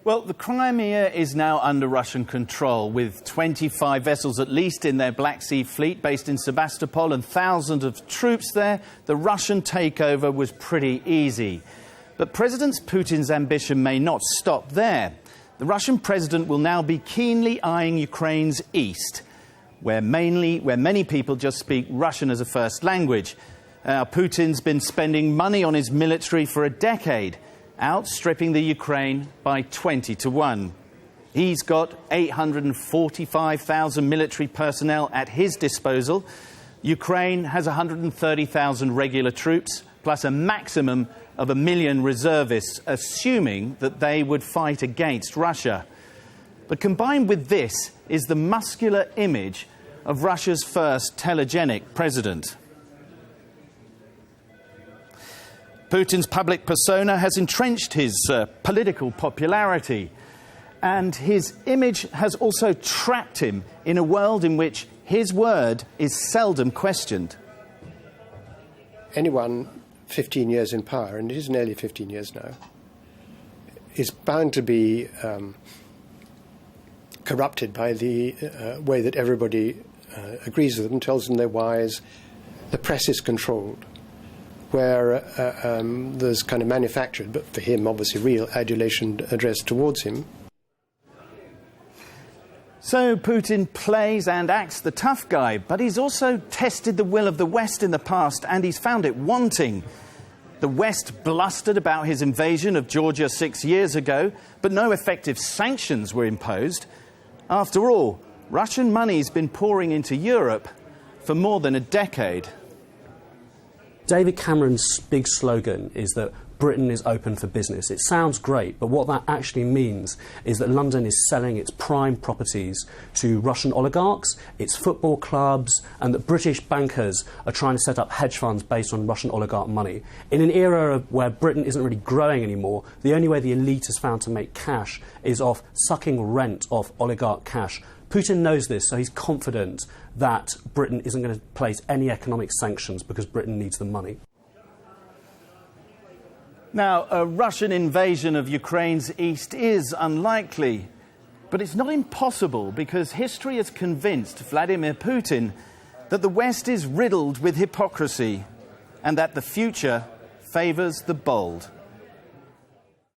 Well, the Crimea is now under Russian control, with 25 vessels at least in their Black Sea fleet based in Sebastopol and thousands of troops there. The Russian takeover was pretty easy. But President Putin's ambition may not stop there. The Russian president will now be keenly eyeing Ukraine's east, where many people just speak Russian as a first language. Putin's been spending money on his military for a decade, outstripping the Ukraine by 20-1. He's got 845,000 military personnel at his disposal. Ukraine has 130,000 regular troops, plus a maximum of 1 million reservists, assuming that they would fight against Russia. But combined with this is the muscular image of Russia's first telegenic president. Putin's public persona has entrenched his political popularity, and his image has also trapped him in a world in which his word is seldom questioned. Anyone 15 years in power, and it is nearly 15 years now, is bound to be corrupted by the way that everybody agrees with them, tells them they're wise. The press is controlled, where there's kind of manufactured, but for him, obviously, real adulation addressed towards him. So Putin plays and acts the tough guy, but he's also tested the will of the West in the past, and he's found it wanting. The West blustered about his invasion of Georgia 6 years ago, but no effective sanctions were imposed. After all, Russian money's been pouring into Europe for more than a decade. David Cameron's big slogan is that Britain is open for business. It sounds great, but what that actually means is that London is selling its prime properties to Russian oligarchs, its football clubs, and that British bankers are trying to set up hedge funds based on Russian oligarch money. In an era where Britain isn't really growing anymore, the only way the elite has found to make cash is off sucking rent off oligarch cash. Putin knows this, so he's confident that Britain isn't going to place any economic sanctions because Britain needs the money. Now, a Russian invasion of Ukraine's east is unlikely, but it's not impossible because history has convinced Vladimir Putin that the West is riddled with hypocrisy and that the future favours the bold.